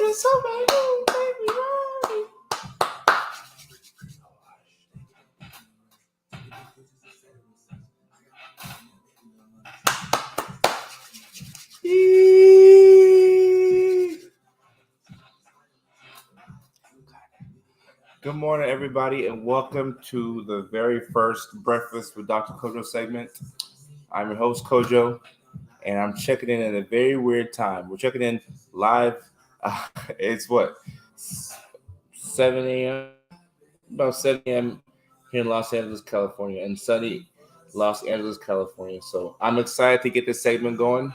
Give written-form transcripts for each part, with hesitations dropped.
Imagine somebody who made me right. Good morning, everybody, and welcome to the very first Breakfast with Dr. Kojo segment. I'm your host, Kojo, and I'm checking in at a very weird time. We're checking in live. It's what, 7 a.m.? About 7 a.m. here in Los Angeles, California, and sunny Los Angeles, California. So I'm excited to get this segment going.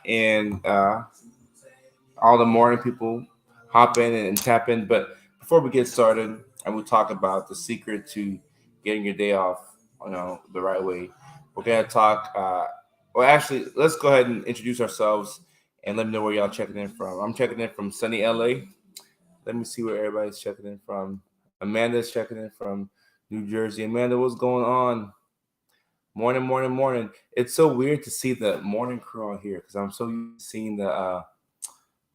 And all the morning people hop in and tap in. But before we get started, I will talk about the secret to getting your day off, the right way. We're gonna talk. Well, actually, let's go ahead and introduce ourselves and let me know where y'all checking in from. I'm checking in from sunny LA. Let me see where everybody's checking in from. Amanda's checking in from New Jersey. Amanda, what's going on? Morning, morning, morning. It's so weird to see the morning crew on here because I'm so used to seeing the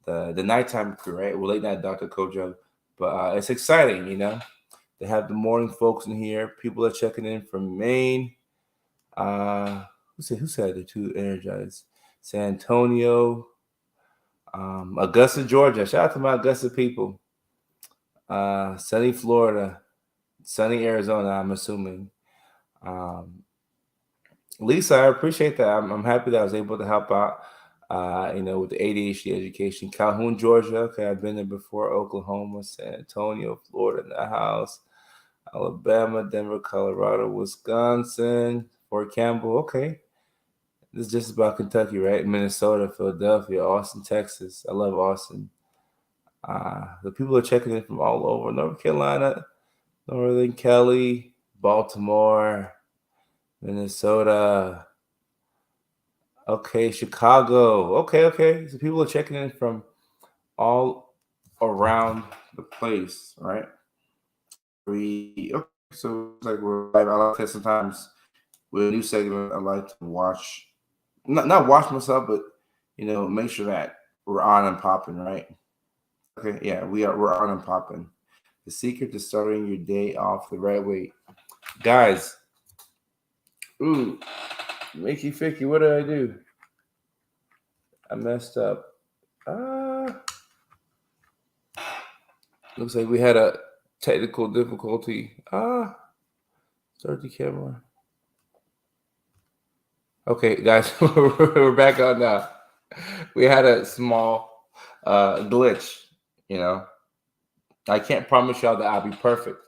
nighttime crew, right? Well, late night Dr. Kojo. But it's exciting, They have the morning folks in here. People are checking in from Maine. Who said they're too energized? San Antonio, Augusta, Georgia. Shout out to my Augusta people. Sunny Florida, sunny Arizona, I'm assuming. Lisa, I appreciate that. I'm happy that I was able to help out. With the ADHD education. Calhoun, Georgia. Okay, I've been there before. Oklahoma, San Antonio, Florida, in the house. Alabama, Denver, Colorado, Wisconsin, Fort Campbell. Okay. This is just about Kentucky, right? Minnesota, Philadelphia, Austin, Texas. I love Austin. The people are checking in from all over. North Carolina, Northern Cali, Baltimore, Minnesota. Okay, Chicago. Okay. So people are checking in from all around the place, right? So it's like we're live. I like that sometimes with a new segment. I like to watch, not watch myself, but make sure that we're on and popping, right? Okay, yeah, we're on and popping. The secret to starting your day off the right way, guys. Ooh, Mickey Ficky, what did I do? I messed up. Looks like we had a technical difficulty. Start the camera. Okay, guys, we're back on now. We had a small glitch, I can't promise y'all that I'll be perfect,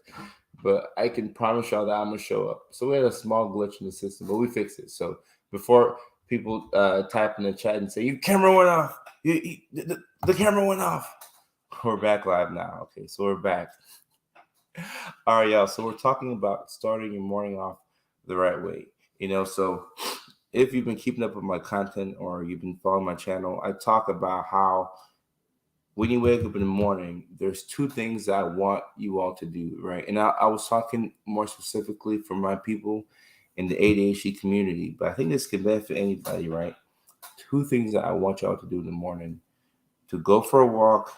but I can promise y'all that I'm gonna show up. So we had a small glitch in the system, but we fixed it. So before people type in the chat and say, "Your camera went off," the camera went off. We're back live now. Okay, so we're back. All right, y'all. So we're talking about starting your morning off the right way. So if you've been keeping up with my content or you've been following my channel, I talk about how when you wake up in the morning, there's two things that I want you all to do, right? And I was talking more specifically for my people in the ADHD community, but I think this can benefit anybody, right? Two things that I want y'all to do in the morning: to go for a walk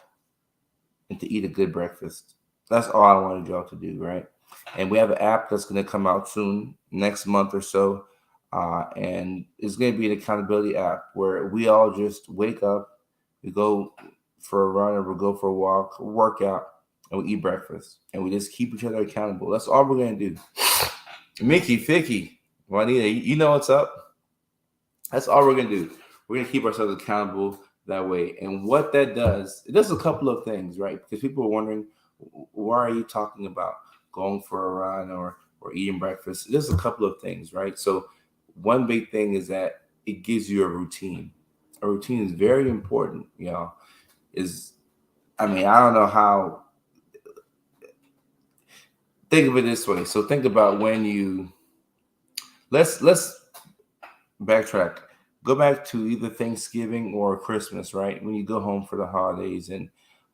and to eat a good breakfast. That's all I wanted y'all to do, right? And we have an app that's going to come out soon, next month or so. And it's going to be an accountability app where we all just wake up, we go for a run or we go for a walk, work out, and we eat breakfast. And we just keep each other accountable. That's all we're going to do. Mickey, Ficky, Juanita, you know what's up? That's all we're going to do. We're going to keep ourselves accountable that way. And what that does, it does a couple of things, right? Because people are wondering, why are you talking about going for a run or eating breakfast? There's a couple of things, right? So one big thing is that it gives you a routine. A routine is very important, I don't know how. Think of it this way. So think about when let's backtrack. Go back to either Thanksgiving or Christmas, right? When you go home for the holidays and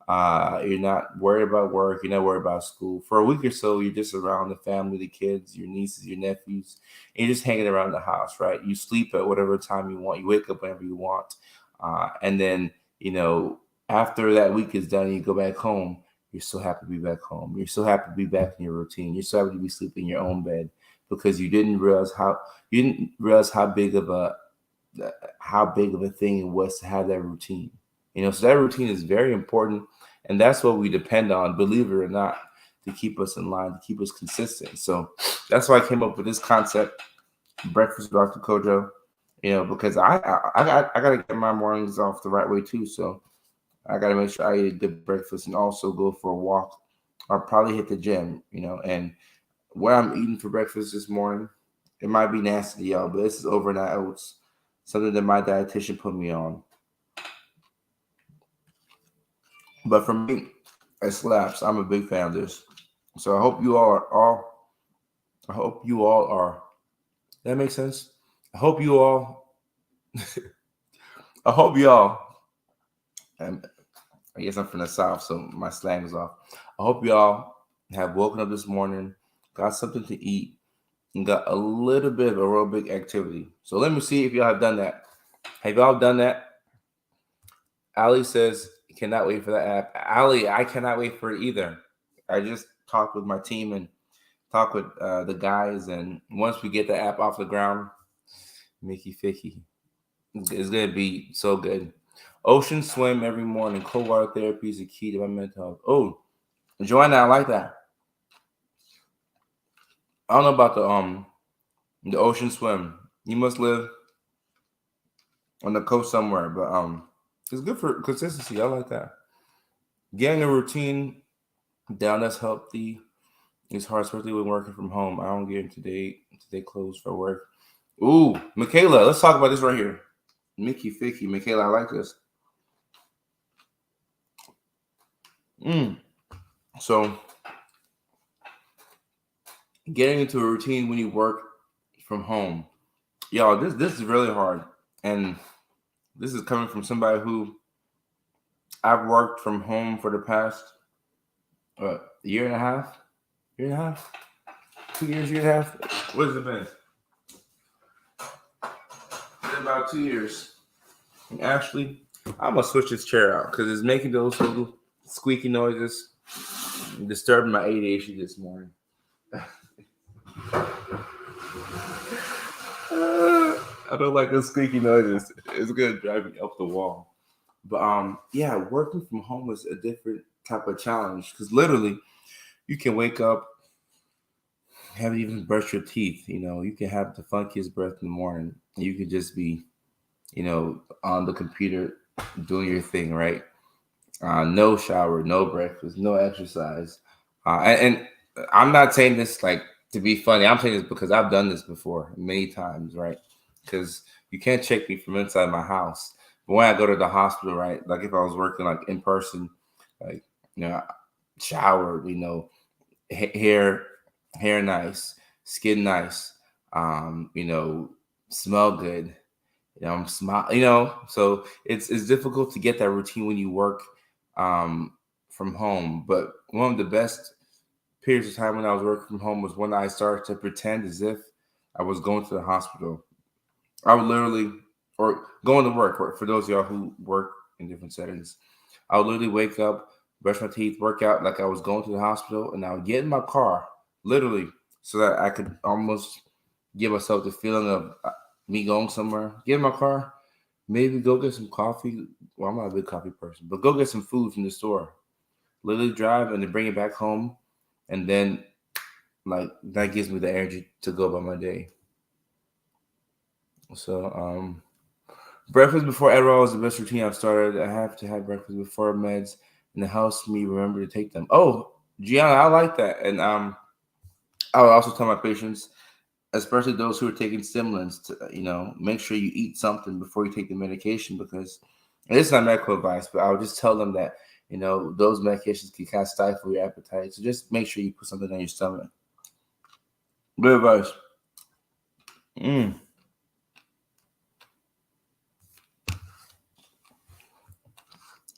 you're not worried about work, you're not worried about school. For a week or so, you're just around the family, the kids, your nieces, your nephews, and you're just hanging around the house, right? You sleep at whatever time you want. You wake up whenever you want. And then, After that week is done, you go back home. You're so happy to be back home. You're so happy to be back in your routine. You're so happy to be sleeping in your own bed because you didn't realize how big of a thing it was to have that routine. So that routine is very important, and that's what we depend on, believe it or not, to keep us in line, to keep us consistent. So that's why I came up with this concept, breakfast with Dr. Kojo. Because I gotta get my mornings off the right way too. So I gotta make sure I eat a good breakfast and also go for a walk. I'll probably hit the gym. And what I'm eating for breakfast this morning, it might be nasty, y'all, but this is overnight oats, something that my dietitian put me on. But for me, it slaps. I'm a big fan of this. So I hope you all are. I hope you all are. That makes sense. I hope you all. I hope y'all. And I guess I'm from the South, so my slang is off. I hope y'all have woken up this morning, got something to eat, and got a little bit of aerobic activity. So let me see if y'all have done that. Have y'all done that? Ali says, cannot wait for the app. Ali, I cannot wait for it either. I just talked with my team and talked with the guys, and once we get the app off the ground, Mickey Ficky, it's going to be so good. Ocean swim every morning. Cold water therapy is a key to my mental health. Oh, Joanna, I like that. I don't know about the ocean swim. You must live on the coast somewhere, but it's good for consistency. I like that. Getting a routine down that's healthy is hard, especially when working from home. I don't get into today clothes for work. Ooh, Michaela, let's talk about this right here. Mickey Ficky, Michaela, I like this. So getting into a routine when you work from home, y'all, this is really hard, and this is coming from somebody who I've worked from home for the past year and a half, 2 years, year and a half. What has it been? It's been about 2 years. And actually, I'm gonna switch this chair out because it's making those little squeaky noises, disturbing my ADHD this morning. I don't like those squeaky noises. It's gonna drive me up the wall. But yeah, working from home is a different type of challenge because literally, you can wake up, haven't even brushed your teeth. You can have the funkiest breath in the morning. You can just be, on the computer doing your thing, right? No shower, no breakfast, no exercise. And I'm not saying this like to be funny. I'm saying this because I've done this before many times, right? Because you can't check me from inside my house. But when I go to the hospital, right? Like if I was working like in person, like, showered, hair, hair nice, skin nice, smell good. I'm smile, so it's difficult to get that routine when you work from home. But one of the best periods of time when I was working from home was when I started to pretend as if I was going to the hospital. I would literally, or going to work, for those of y'all who work in different settings, I would literally wake up, brush my teeth, work out like I was going to the hospital, and I would get in my car, literally, so that I could almost give myself the feeling of me going somewhere. Get in my car, maybe go get some coffee. Well, I'm not a big coffee person, but go get some food from the store. Literally drive and then bring it back home, and then like that gives me the energy to go about my day. So breakfast before Adderall is the best routine I've started. I have to have breakfast before meds, and it helps me remember to take them. Oh, Gianna, I like that. And I would also tell my patients, especially those who are taking stimulants, to make sure you eat something before you take the medication because, and it's not medical advice, but I would just tell them that those medications can kind of stifle your appetite. So just make sure you put something on your stomach. Good advice.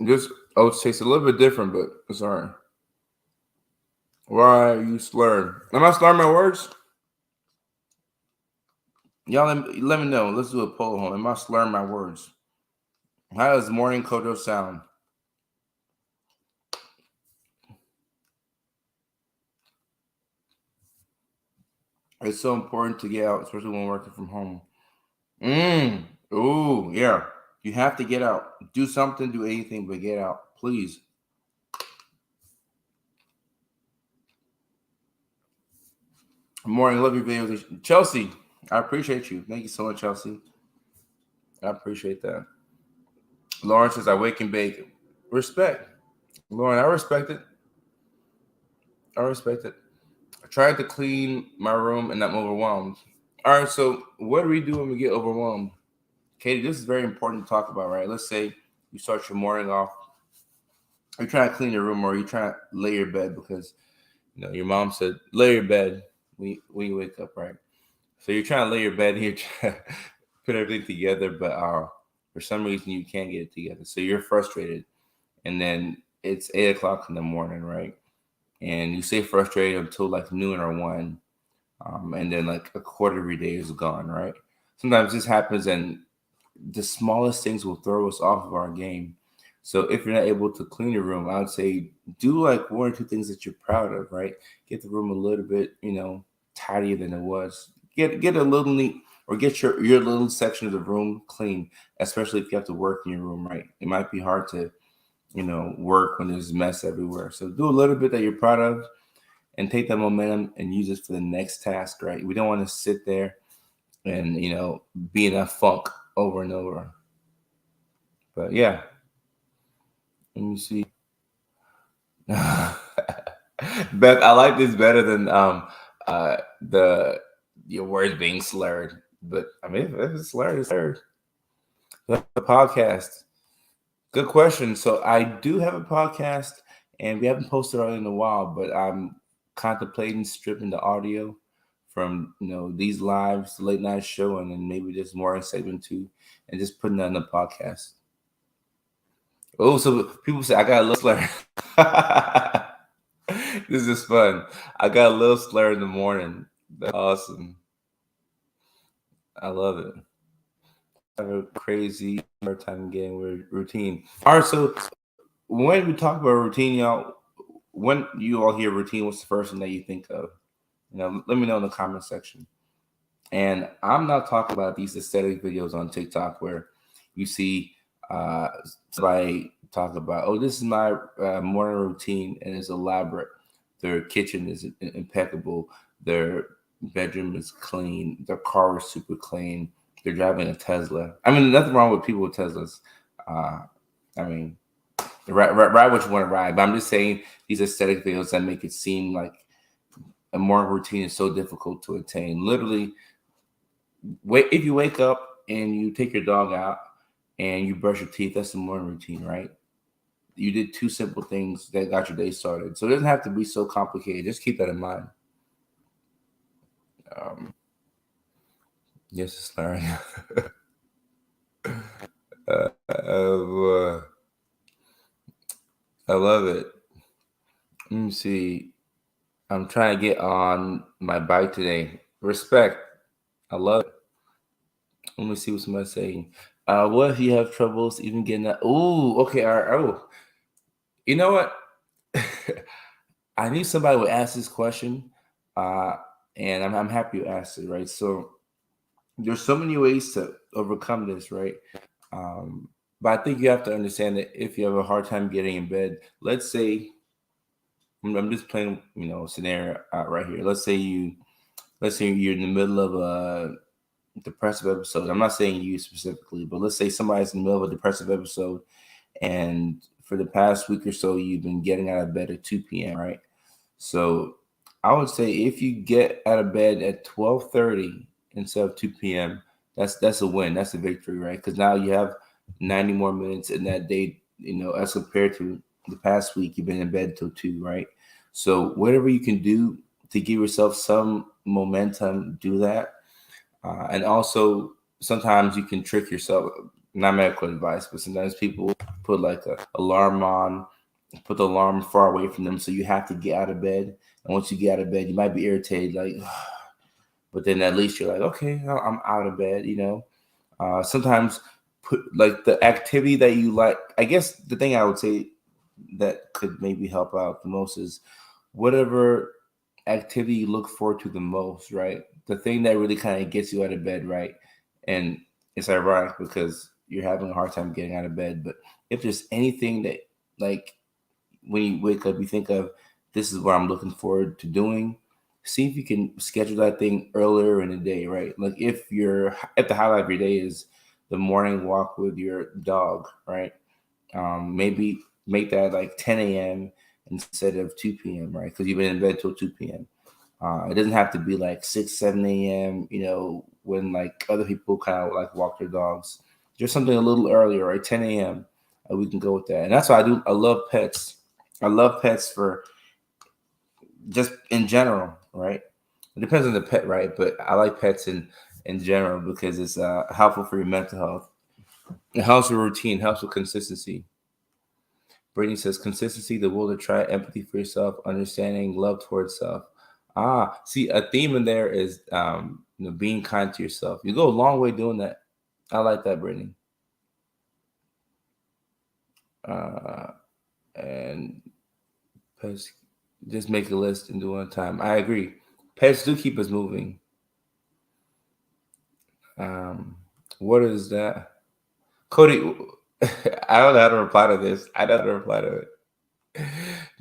This oats tastes a little bit different, but it's alright. Why are you slurring? Am I slurring my words? Y'all let me know. Let's do a poll home. Am I slurring my words? How does morning Kojo sound? It's so important to get out, especially when working from home. Ooh, yeah. You have to get out. Do something, do anything, but get out, please. Morning, love your videos. Chelsea, I appreciate you. Thank you so much, Chelsea. I appreciate that. Lauren says, I wake and bake. Respect. Lauren, I respect it. I respect it. I tried to clean my room and I'm overwhelmed. All right, so what do we do when we get overwhelmed? Katie, this is very important to talk about, right? Let's say you start your morning off, you're trying to clean your room or you're trying to lay your bed because your mom said lay your bed when you wake up, right? So you're trying to lay your bed and you're trying to put everything together, but for some reason you can't get it together. So you're frustrated, and then it's 8 o'clock in the morning, right? And you stay frustrated until like noon or one, and then like a quarter of your day is gone, right? Sometimes this happens, and the smallest things will throw us off of our game. So if you're not able to clean your room, I would say do like one or two things that you're proud of, right? Get the room a little bit, tidier than it was. Get a little neat, or get your little section of the room clean, especially if you have to work in your room, right? It might be hard to, work when there's mess everywhere. So do a little bit that you're proud of and take that momentum and use it for the next task, right? We don't want to sit there and, be in that funk over and over. But yeah, let me see. Beth, I like this better than the your words being slurred. But I mean, if it's slurred, it's slurred. The podcast. Good question. So I do have a podcast, and we haven't posted on it in a while, but I'm contemplating stripping the audio from these lives, the late night show, and then maybe just more in segment two, and just putting that on the podcast. Oh, so people say I got a little slur. This is fun. I got a little slur in the morning. That's awesome. I love it. I have a crazy hard time getting routine. All right, so when we talk about routine, y'all, when you all hear routine, what's the first thing that you think of? Let me know in the comment section. And I'm not talking about these aesthetic videos on TikTok where you see somebody talk about, oh, this is my morning routine, and it's elaborate. Their kitchen is impeccable. Their bedroom is clean. Their car is super clean. They're driving a Tesla. I mean, nothing wrong with people with Teslas. I mean, ride what you want to ride. But I'm just saying these aesthetic videos that make it seem like a morning routine is so difficult to attain. Literally, if you wake up and you take your dog out and you brush your teeth, that's the morning routine, right? You did two simple things that got your day started. So it doesn't have to be so complicated. Just keep that in mind. Yes, it's Larry. I love it. Let me see. I'm trying to get on my bike today. Respect. I love it. Let me see what somebody's saying. What if you have troubles even getting that? Ooh, okay. All right. Oh, you know what? I knew somebody would ask this question, and I'm happy you asked it, right? So there's so many ways to overcome this, right? But I think you have to understand that if you have a hard time getting in bed, let's say I'm just playing, scenario out right here. Let's say you're in the middle of a depressive episode. I'm not saying you specifically, but let's say somebody's in the middle of a depressive episode, and for the past week or so, you've been getting out of bed at 2 p.m., right? So I would say if you get out of bed at 12:30 instead of 2 p.m., that's a win. That's a victory, right? Because now you have 90 more minutes in that day, as compared to the past week, you've been in bed till 2, right? So whatever you can do to give yourself some momentum, do that. And also, sometimes you can trick yourself. Not medical advice, but sometimes people put like a alarm on, put the alarm far away from them, so you have to get out of bed. And once you get out of bed, you might be irritated, like, but then at least you're like, okay, I'm out of bed. Sometimes put like the activity that you like. I guess the thing I would say that could maybe help out the most is whatever activity you look forward to the most, right? the thing that really kind of gets you out of bed, right? And it's ironic because you're having a hard time getting out of bed. But if there's anything that, like, when you wake up, you think of, this is what I'm looking forward to doing. See if you can schedule that thing earlier in the day, right? Like if you're at the highlight of your day is the morning walk with your dog, right? Maybe make that like 10 a.m. instead of 2 p.m., right? Because you've been in bed till 2 p.m. It doesn't have to be like 6, 7 a.m., when like other people kind of like walk their dogs. Just something a little earlier, right? 10 a.m. We can go with that. And that's why I do. I love pets. I love pets for just in general, right? It depends on the pet, right? But I like pets in general because it's helpful for your mental health. It helps with routine, helps with consistency. Brittany says consistency, the will to try, empathy for yourself, understanding, love towards self. See, a theme in there is being kind to yourself. You go a long way doing that. I like that, Brittany. And pets, just make a list and do it on time. I agree. Pets do keep us moving. What is that? Cody, I don't know how to reply to this. I don't know how to reply to it.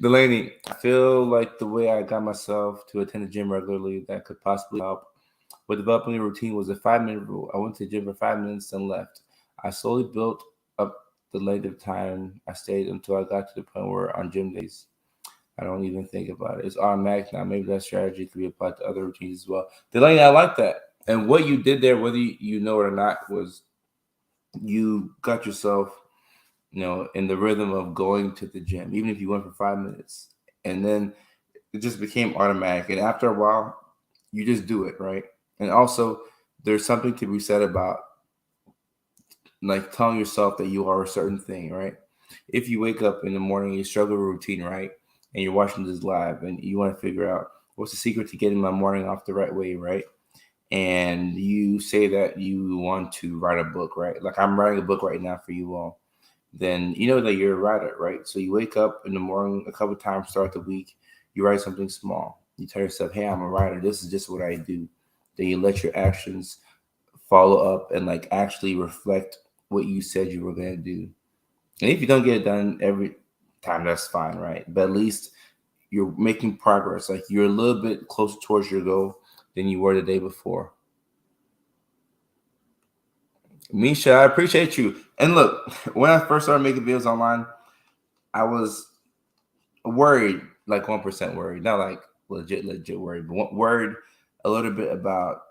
Delaney, I feel like the way I got myself to attend the gym regularly that could possibly help with developing a routine was a 5-minute rule. I went to the gym for 5 minutes and left. I slowly built up the length of time I stayed until I got to the point where on gym days, I don't even think about it. It's automatic now. Maybe that strategy could be applied to other routines as well. Delaney, I like that. And what you did there, whether you know it or not, was you got yourself in the rhythm of going to the gym, even if you went for 5 minutes. And then it just became automatic. And after a while, you just do it, right? And also, there's something to be said about like telling yourself that you are a certain thing, right? If you wake up in the morning, you struggle with routine, right? And you're watching this live and you want to figure out what's the secret to getting my morning off the right way, right? And you say that you want to write a book, right? Like I'm writing a book right now for you all. Then you know that you're a writer, right? So you wake up in the morning a couple times, start the week, you write something small. You tell yourself, hey, I'm a writer. This is just what I do. Then you let your actions follow up and like actually reflect what you said you were going to do. And if you don't get it done every time, that's fine, right? But at least you're making progress. Like you're a little bit closer towards your goal than you were the day before. Misha, I appreciate you. And look, when I first started making videos online, I was worried, like 1% worried, not like legit worried, but worried a little bit about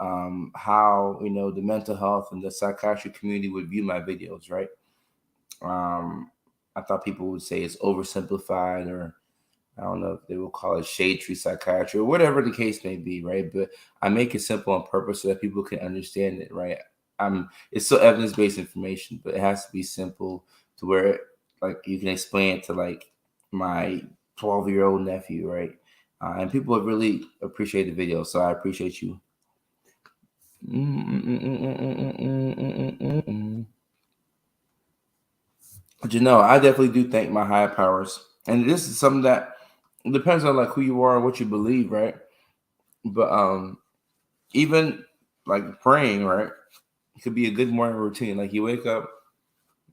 how the mental health and the psychiatry community would view my videos, right? I thought people would say it's oversimplified, or I don't know if they will call it shade tree psychiatry or whatever the case may be, right? But I make it simple on purpose so that people can understand it, right? It's still evidence based information, but it has to be simple to where like you can explain it to like my 12-year-old nephew, right? And people have really appreciate the video, so I appreciate you. But I definitely do thank my higher powers, and this is something that depends on like who you are and what you believe, right? But even like praying, right? It could be a good morning routine. Like you wake up,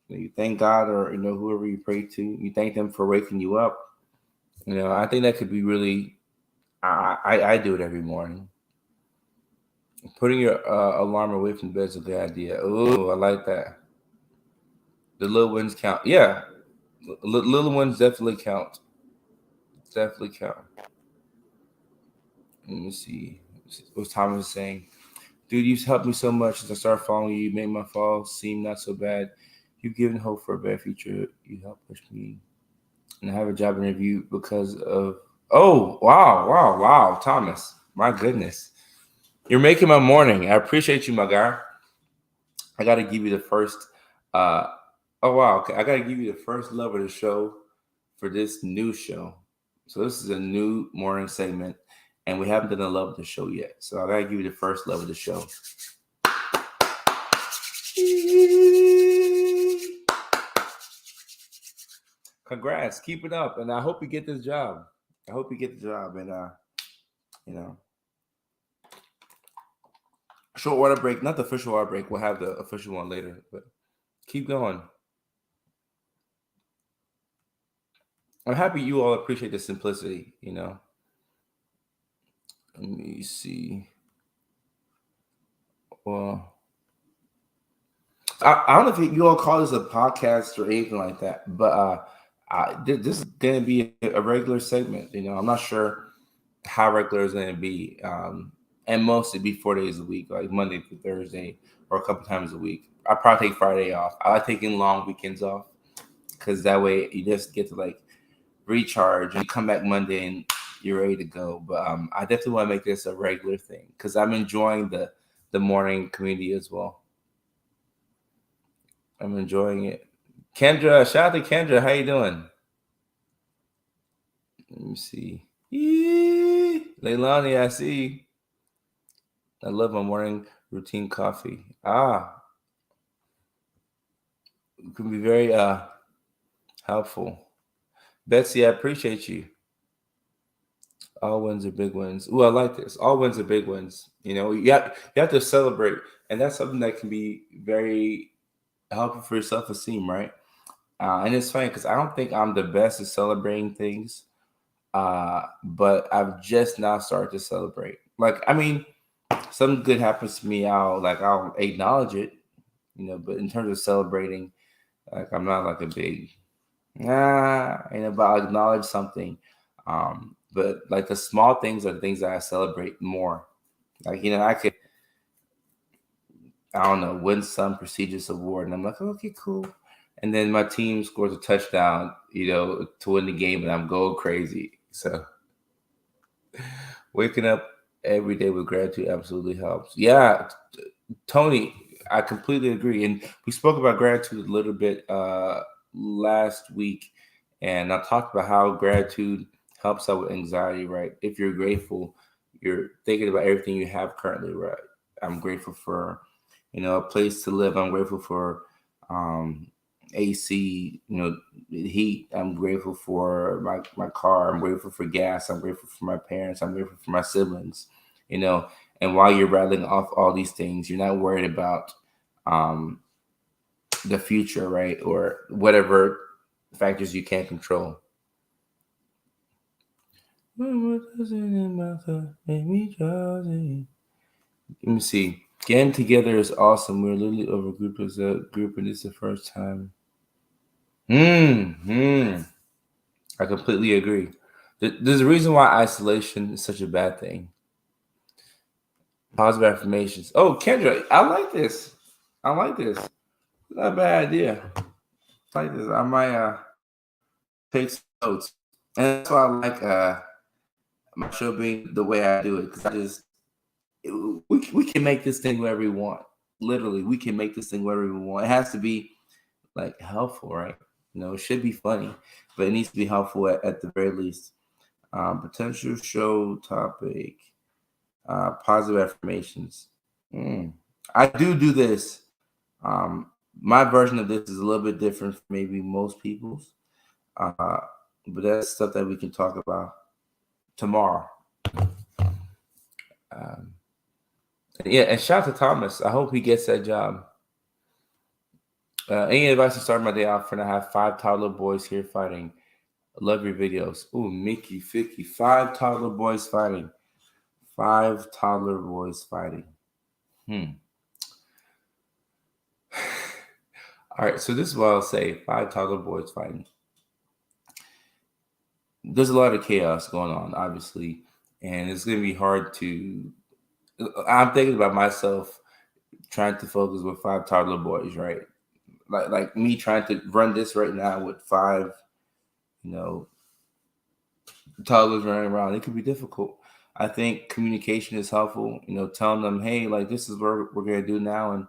you thank God or whoever you pray to, you thank them for waking you up. I think that could be really. I do it every morning. Putting your alarm away from bed is a good idea. Oh, I like that. The little ones count. Yeah, little ones definitely count. Definitely count. Let me see. What Thomas is saying. Dude, you've helped me so much since I started following you. You made my fall seem not so bad. You've given hope for a better future. You helped push me. And I have a job interview because of. Oh, wow, Thomas. My goodness. You're making my morning. I appreciate you, my guy. I got to give you the first. Uh, oh, wow. Okay. I got to give you the first love of the show for this new show. So this is a new morning segment, and we haven't done the love of the show yet. So I got to give you the first love of the show. Congrats, keep it up, and I hope you get this job. I hope you get the job, and you know, short water break, not the official water break. We'll have the official one later, but keep going. I'm happy you all appreciate the simplicity, you know. Let me see. Well, I don't know if you all call this a podcast or anything like that, but this is going to be a regular segment. You know, I'm not sure how regular it's going to be, and mostly be 4 days a week, like Monday through Thursday, or a couple times a week. I probably take Friday off. I like taking long weekends off because that way you just get to like recharge and come back Monday and you're ready to go. But I definitely want to make this a regular thing because I'm enjoying the morning community as well. I'm enjoying it. Kendra, shout out to Kendra. How you doing? Let me see. Leilani, I see. I love my morning routine coffee. It can be very helpful. Betsy, I appreciate you. All wins are big wins. Ooh, I like this. All wins are big wins. You know, you have to celebrate, and that's something that can be very helpful for your self-esteem, right? And it's funny because I don't think I'm the best at celebrating things, but I've just now started to celebrate. Like, I mean, something good happens to me, I'll acknowledge it, you know. But in terms of celebrating, like I'm not like a big but I'll acknowledge something. But like the small things are the things that I celebrate more. Like, you know, I don't know, win some prestigious award, and I'm like, okay, cool. And then my team scores a touchdown, you know, to win the game, and I'm going crazy. So waking up every day with gratitude absolutely helps. Yeah, Tony, I completely agree. And we spoke about gratitude a little bit last week, and I talked about how gratitude helps out with anxiety, right? If you're grateful, you're thinking about everything you have currently, right? I'm grateful for, you know, a place to live. I'm grateful for AC, you know, heat. I'm grateful for my car. I'm grateful for gas. I'm grateful for my parents. I'm grateful for my siblings, you know. And while you're rattling off all these things, you're not worried about um, the future, right? Or whatever factors you can't control. Let me see. Getting together is awesome. We're literally over group as a group, and it's the first time. I completely agree. There's a reason why isolation is such a bad thing. Positive affirmations. Oh, Kendra, I like this. I like this. Not a bad idea. I like this. I might take some notes. And that's why I like my show being the way I do it. Because we can make this thing whatever we want. Literally, we can make this thing whatever we want. It has to be like helpful, right? You know, it should be funny, but it needs to be helpful at the very least. Potential show topic, positive affirmations. I do this. My version of this is a little bit different from maybe most people's, but that's stuff that we can talk about tomorrow. Yeah, and shout out to Thomas. I hope he gets that job. Any advice to start my day off? And I have 5 toddler boys here fighting. I love your videos. Ooh, Mickey, Ficky, 5 toddler boys fighting. 5 toddler boys fighting. All right, so this is what I'll say. 5 toddler boys fighting. There's a lot of chaos going on, obviously, and it's going to be hard to. I'm thinking about myself trying to focus with 5 toddler boys, right? Like me trying to run this right now with 5, you know, toddlers running around. It could be difficult. I think communication is helpful. You know, telling them, hey, like this is what we're gonna do now, and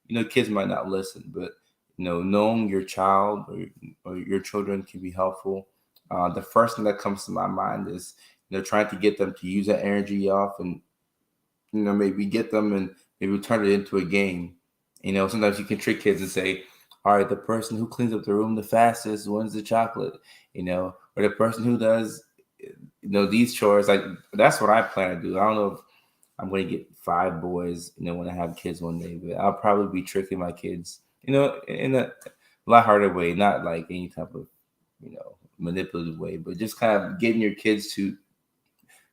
you know, kids might not listen, but you know, knowing your child or your children can be helpful. The first thing that comes to my mind is, you know, trying to get them to use that energy off, and you know, maybe get them and maybe turn it into a game. You know, sometimes you can trick kids and say, all right, the person who cleans up the room the fastest wins the chocolate. You know, or the person who does, you know, these chores. Like that's what I plan to do. I don't know if I'm going to get 5 boys, when I have kids one day. But I'll probably be tricking my kids, in a lighthearted way, not like any type of, manipulative way, but just kind of getting your kids to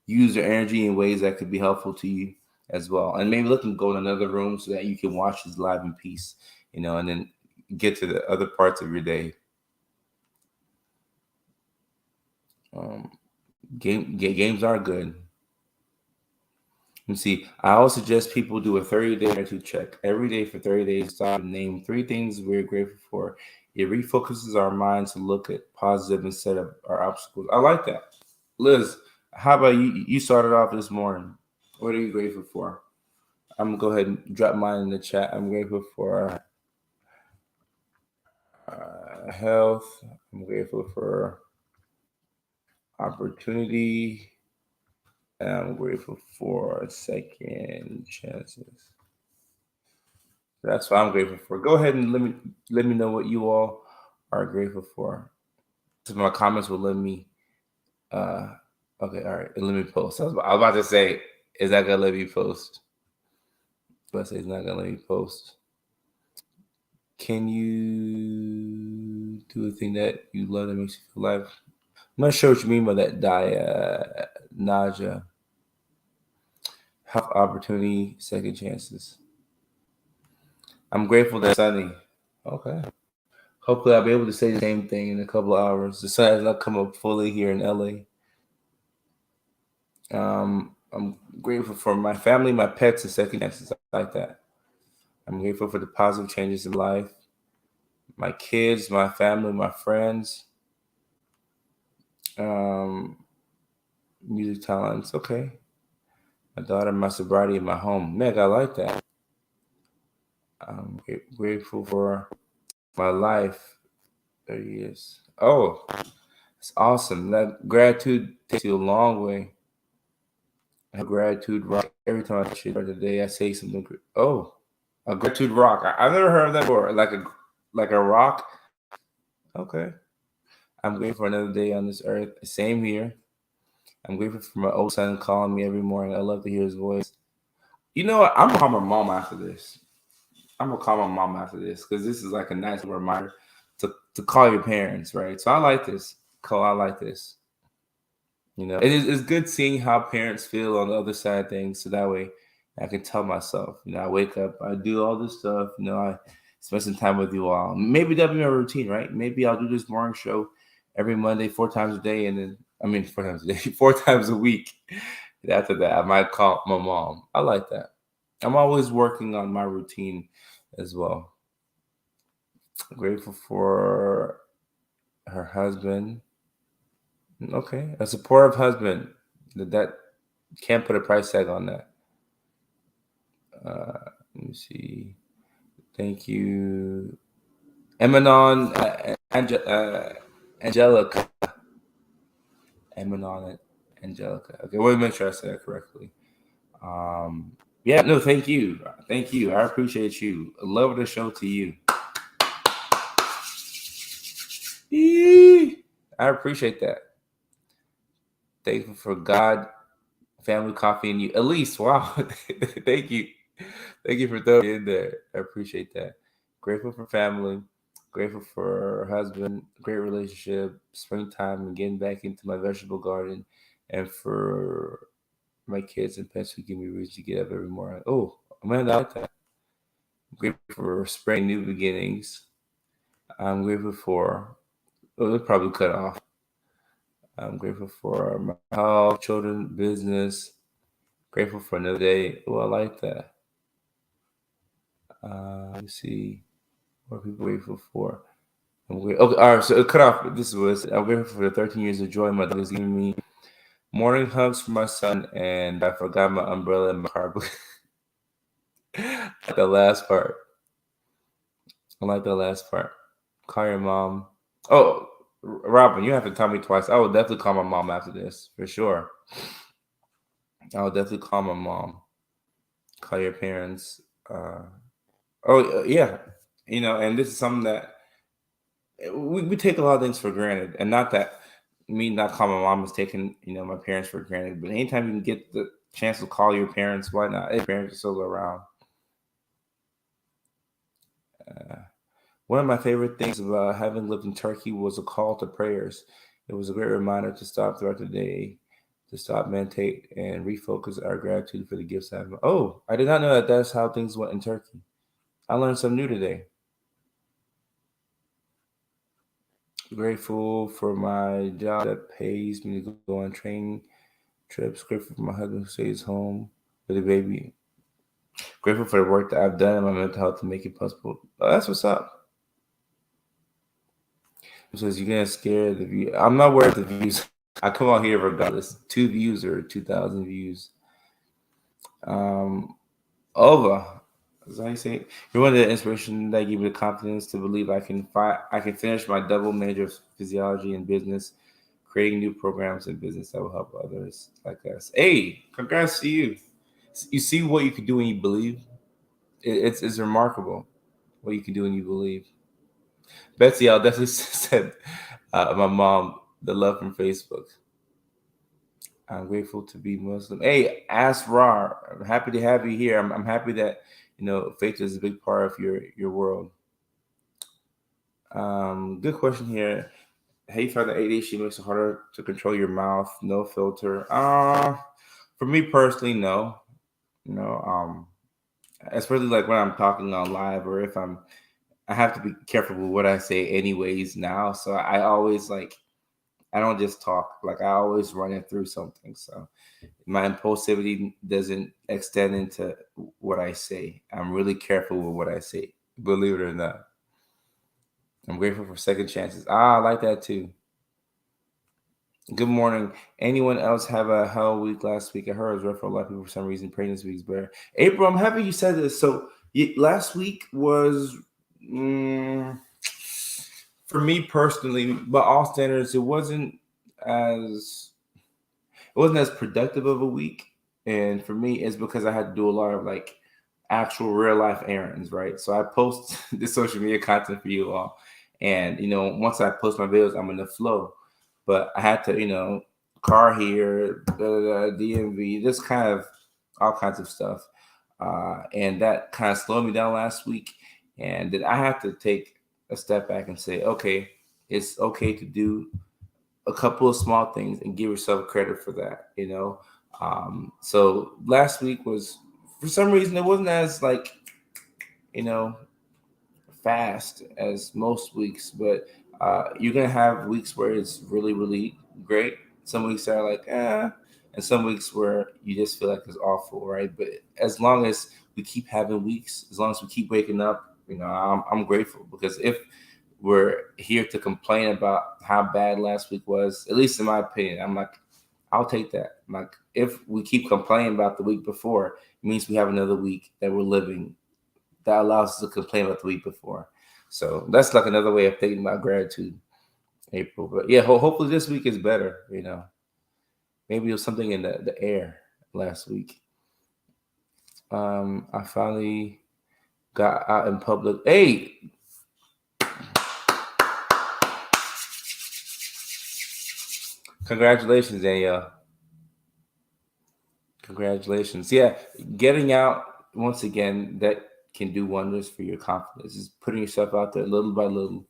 use their energy in ways that could be helpful to you as well. And maybe let them go in another room so that you can watch this live in peace, and then get to the other parts of your day. Games are good. Let me see. I also suggest people do a 30-day gratitude check every day for 30 days. Stop and name 3 things we're grateful for. It refocuses our minds to look at positive instead of our obstacles. I like that. Liz, how about you? You started off this morning. What are you grateful for? I'm gonna go ahead and drop mine in the chat. I'm grateful for health. I'm grateful for opportunity. And I'm grateful for second chances. That's what I'm grateful for. Go ahead and let me know what you all are grateful for. So my comments will let me. Okay, all right. Let me post. I was about to say, is that gonna let me post? But say it's not gonna let me post. Can you do a thing that you love that makes you feel alive? I'm not sure what you mean by that, Naja. Health, opportunity, second chances. I'm grateful that it's sunny. Okay. Hopefully, I'll be able to say the same thing in a couple of hours. The sun has not come up fully here in LA. I'm grateful for my family, my pets, and second chances like that. I'm grateful for the positive changes in life, my kids, my family, my friends, music talents. Okay. My daughter, my sobriety, and my home. Meg, I like that. I'm grateful for my life. 30 years. Oh, it's awesome. That gratitude takes you a long way. I have gratitude rock every time I share today. I say something. Oh, a gratitude rock. I've never heard of that before. Like a rock. Okay. I'm grateful for another day on this earth. Same here. I'm grateful for my old son calling me every morning. I love to hear his voice. You know what? I'm gonna call my mom after this. I'm gonna call my mom after this because this is like a nice reminder to call your parents, right? So I like this. I like this. It's good seeing how parents feel on the other side of things, so that way I can tell myself. I wake up, I do all this stuff. I spend some time with you all. Maybe that'll be my routine, right? Maybe I'll do this morning show every Monday, 4 times a day, and then 4 times a day, 4 times a week. And after that, I might call my mom. I like that. I'm always working on my routine as well. Grateful for her husband. Okay, a supportive husband. That can't put a price tag on that. Let me see. Thank you, Emanon, Angelica. Emanon, Angelica. Okay, let me make sure I said that correctly. Yeah, no, thank you. I appreciate you. I love the show to you. I appreciate that. Thankful for God, family, coffee, and you. Elise, wow. Thank you. Thank you for throwing me in there. I appreciate that. Grateful for family. Grateful for husband. Great relationship. Springtime and getting back into my vegetable garden. And for my kids and pets who give me reason to get up every morning. Oh, man, I like that. Grateful for spring, new beginnings. I'm grateful for. Oh, it's probably cut off. I'm grateful for my health, children, business. Grateful for another day. Oh, I like that. Let's see. What are people grateful for? Okay, all right. So it cut off. This was I'm grateful for the 13 years of joy my dog has given me. Morning hugs for my son, and I forgot my umbrella in my car. The last part. I like the last part. Call your mom. Oh, Robin, you have to tell me twice. I will definitely call my mom after this for sure. I will definitely call my mom. Call your parents. Yeah, and this is something that we take a lot of things for granted, and not that me not calling my mom is taking my parents for granted, but anytime you can get chance to call your parents, why not? If parents are still around. One of my favorite things about having lived in Turkey was a call to prayers. It was a great reminder to stop throughout the day, to stop, meditate, and refocus our gratitude for the gifts I have. Oh, I did not know that that's how things went in Turkey. I learned something new today. Grateful for my job that pays me to go on training trips. Grateful for my husband who stays home with the baby. Grateful for the work that I've done in my mental health to make it possible. Oh, that's what's up. It says you're getting scared of the view. I'm not worried of the views. I come out here regardless. 2 views or 2,000 views. Over. That's how you say it. You're one of the inspiration that gave me the confidence to believe I can finish my double major of physiology and business, creating new programs in business that will help others like us. Hey, congrats to you. You see what you can do when you believe. It's remarkable what you can do when you believe. Betsy, I'll definitely said my mom the love from Facebook. I'm grateful to be Muslim. Hey, ask Ra. I'm happy to have you here. I'm happy that faith is a big part of your world. Good question here. How you find that ADHD makes it harder to control your mouth? No filter. For me personally, no. Especially like when I'm talking on live or if I have to be careful with what I say anyways now. So I always I don't just talk. Like I always run it through something. So my impulsivity doesn't extend into what I say. I'm really careful with what I say, believe it or not. I'm grateful for second chances. I like that too. Good morning. Anyone else have a hell week last week? I heard it was rough for a lot of people for some reason. Praying this week's better. April, I'm happy you said this. So last week was, for me personally, by all standards, it wasn't as productive of a week. And for me, it's because I had to do a lot of actual real life errands, right? So I post the social media content for you all. And, once I post my videos, I'm in the flow. But I had to, car here, DMV, this kind of all kinds of stuff. And that kind of slowed me down last week. And then I have to take a step back and say, okay, it's okay to do a couple of small things and give yourself credit for that, so last week was, for some reason, it wasn't as fast as most weeks, but you're gonna have weeks where it's really, really great. Some weeks are and some weeks where you just feel like it's awful, right? But as long as we keep having weeks, as long as we keep waking up, I'm grateful, because if we're here to complain about how bad last week was, at least in my opinion, I'm like, I'll take that. Like, if we keep complaining about the week before, it means we have another week that we're living that allows us to complain about the week before. So that's like another way of thinking about gratitude, April. But yeah, hopefully this week is better. Maybe it was something in the air last week. I finally got out in public. Hey, congratulations, Danielle. Congratulations. Yeah, getting out once again, that can do wonders for your confidence. Is putting yourself out there little by little.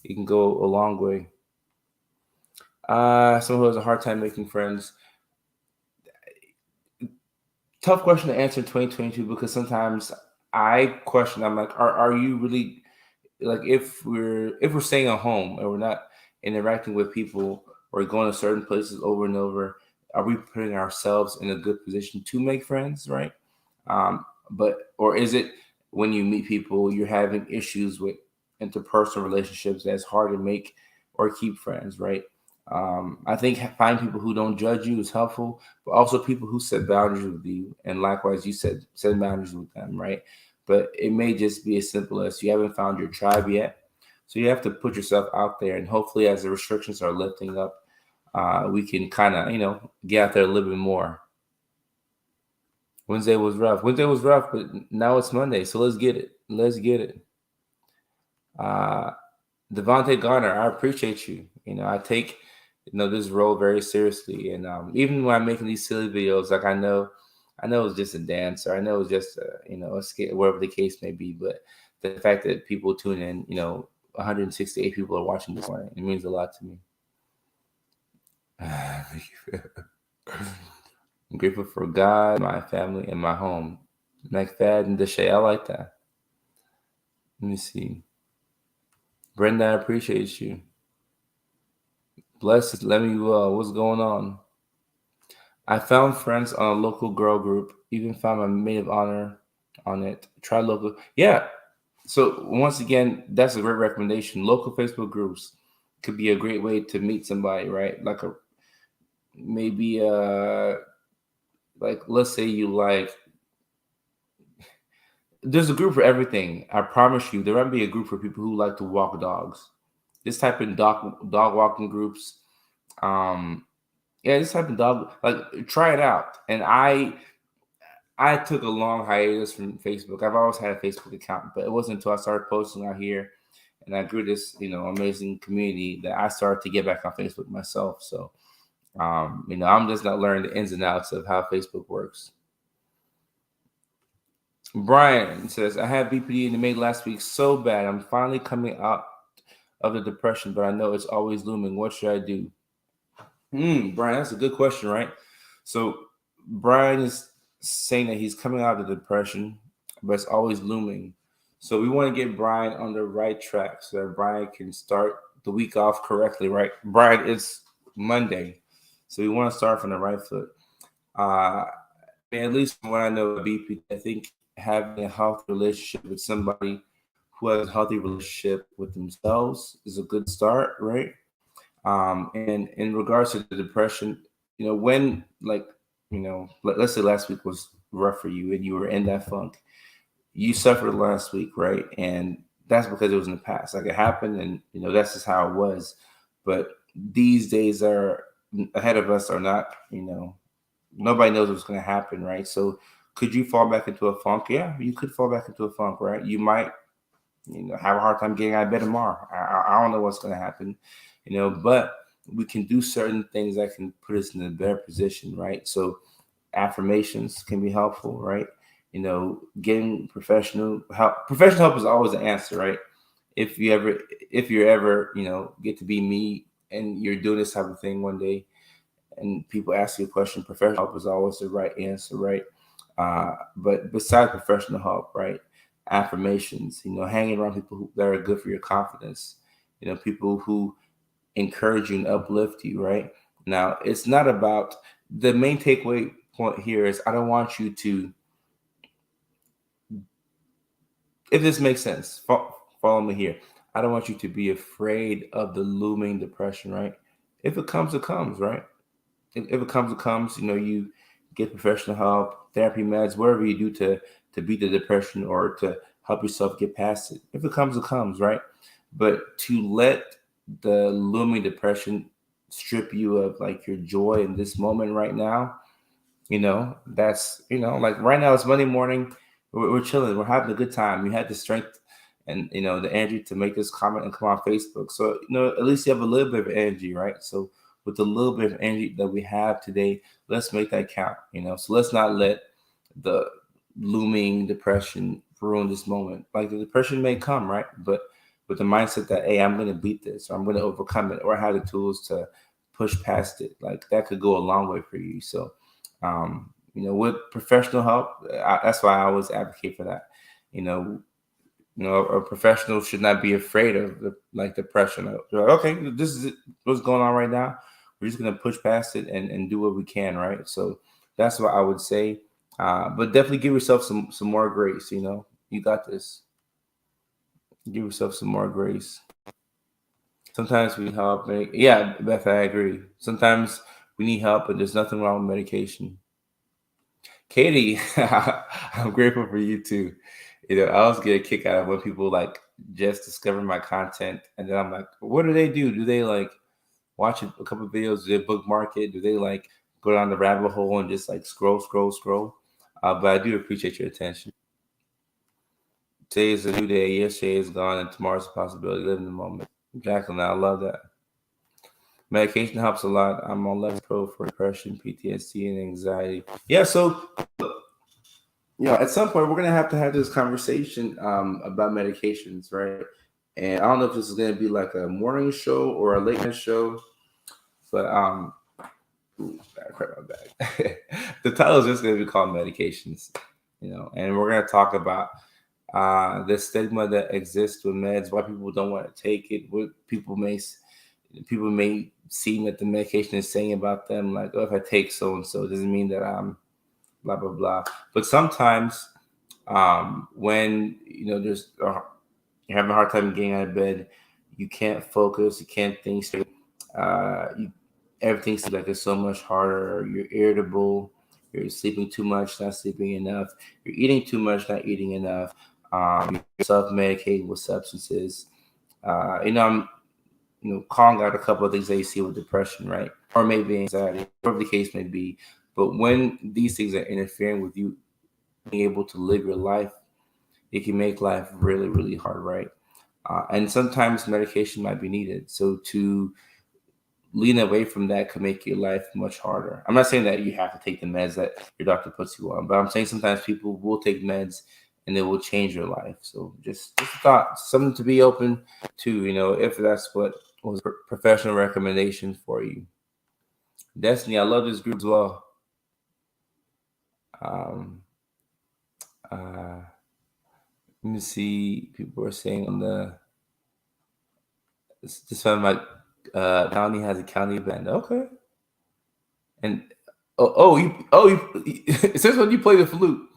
It can go a long way. Someone who has a hard time making friends. Tough question to answer in 2022, because sometimes I question, I'm like, are you really, like, if we're staying at home and we're not interacting with people or going to certain places over and over, are we putting ourselves in a good position to make friends, right? Or is it when you meet people, you're having issues with interpersonal relationships that's hard to make or keep friends, right? I think find people who don't judge you is helpful, but also people who set boundaries with you, and likewise, you set boundaries with them, right? But it may just be as simple as you haven't found your tribe yet, so you have to put yourself out there, and hopefully, as the restrictions are lifting up, we can kind of get out there a little bit more. Wednesday was rough, but now it's Monday, so let's get it. Devontae Garner, I appreciate you. I take this role very seriously, and even when I'm making these silly videos, like, I know I know it's just a dance, or I know it's just a skit, whatever the case may be. But the fact that people tune in, 168 people are watching this one, it means a lot to me. I'm grateful for God, my family, and my home. McFadden and Deshay, I like that. Let me see. Brenda, I appreciate you. Blessed, let me well. What's going on? I found friends on a local girl group. Even found my maid of honor on it. Try local. Yeah. So once again, that's a great recommendation. Local Facebook groups could be a great way to meet somebody, right? Like a maybe like let's say you like there's a group for everything. I promise you, there might be a group for people who like to walk dogs. This type of dog walking groups. Um, yeah, this type of dog like try it out. And I took a long hiatus from Facebook. I've always had a Facebook account, but it wasn't until I started posting out here and I grew this amazing community that I started to get back on Facebook myself. So I'm just not learning the ins and outs of how Facebook works. Brian says, I had BPD in the May last week so bad. I'm finally coming out of the depression, but I know it's always looming. What should I do? Brian, that's a good question, right? So Brian is saying that he's coming out of the depression, but it's always looming. So we want to get Brian on the right track so that Brian can start the week off correctly, right? Brian, it's Monday. So we want to start from the right foot. At least from what I know of BP, I think having a healthy relationship with somebody who has a healthy relationship with themselves is a good start, right? And in regards to the depression, when let's say last week was rough for you and you were in that funk, you suffered last week, right? And that's because it was in the past. Like it happened, and that's just how it was. But these days are ahead of us are not, nobody knows what's going to happen, right? So could you fall back into a funk? Yeah, you could fall back into a funk, right? You might, have a hard time getting out of bed tomorrow. I don't know what's going to happen, but we can do certain things that can put us in a better position, right? So affirmations can be helpful, right? Getting professional help. Professional help is always the answer, right? If you ever, get to be me and you're doing this type of thing one day, and people ask you a question, professional help is always the right answer, right? But besides professional help, right? Affirmations, hanging around people that are good for your confidence, people who encourage you and uplift you, right? Now, it's not about the main takeaway point here is I don't want you to, if this makes sense, follow me here. I don't want you to be afraid of the looming depression, right? If it comes, it comes, right? If it comes, it comes. You get professional help, therapy meds, whatever you do to beat the depression or to help yourself get past it. If it comes, it comes, right? But to let the looming depression strip you of like your joy in this moment right now, that's like right now it's Monday morning. We're chilling. We're having a good time. You had the strength and the energy to make this comment and come on Facebook. So at least you have a little bit of energy, right? So with the little bit of energy that we have today, let's make that count. So let's not let the looming depression ruin this moment. Like the depression may come, right? But with the mindset that, hey, I'm going to beat this, or I'm going to overcome it, or have the tools to push past it. Like that could go a long way for you. So with professional help, that's why I always advocate for that. A professional should not be afraid of like depression. Like, okay, this is what's going on right now. We're just gonna push past it and do what we can, right? So that's what I would say. But definitely give yourself some more grace. You got this. Give yourself some more grace. Sometimes we need help. Yeah, Beth, I agree. Sometimes we need help, and there's nothing wrong with medication. Katie, I'm grateful for you too. I always get a kick out of when people like just discover my content, and then I'm like, what do they do? Do they like watch a couple of videos? Do they bookmark it? Do they like go down the rabbit hole and just like scroll? But I do appreciate your attention. Today is a new day. Yesterday is gone, and tomorrow's a possibility. Live in the moment. Jacqueline, I love that. Medication helps a lot. I'm on Level Pro for depression, PTSD, and anxiety. Yeah, so at some point we're gonna have to have this conversation about medications, right? And I don't know if this is gonna be like a morning show or a late night show, but ooh, I crap my bag. The title is just gonna be called medications, and we're gonna talk about the stigma that exists with meds, why people don't want to take it, what people may see that the medication is saying about them, like, oh, if I take so and so, it doesn't mean that I'm blah blah blah. But sometimes, when you're having a hard time getting out of bed, you can't focus, you can't think straight. Everything seems like it's so much harder. You're irritable. You're sleeping too much, not sleeping enough. You're eating too much, not eating enough. You're self-medicating with substances. I'm calling out a couple of things that you see with depression, right? Or maybe anxiety, whatever the case may be. But when these things are interfering with you being able to live your life, it can make life really, really hard, right? And sometimes medication might be needed. So to lean away from that could make your life much harder. I'm not saying that you have to take the meds that your doctor puts you on, but I'm saying sometimes people will take meds and it will change your life. So just a thought, something to be open to, if that's what was a professional recommendation for you. Destiny, I love this group as well. Let me see. People are saying on this one, my county has a county band. Okay. And since when you play the flute,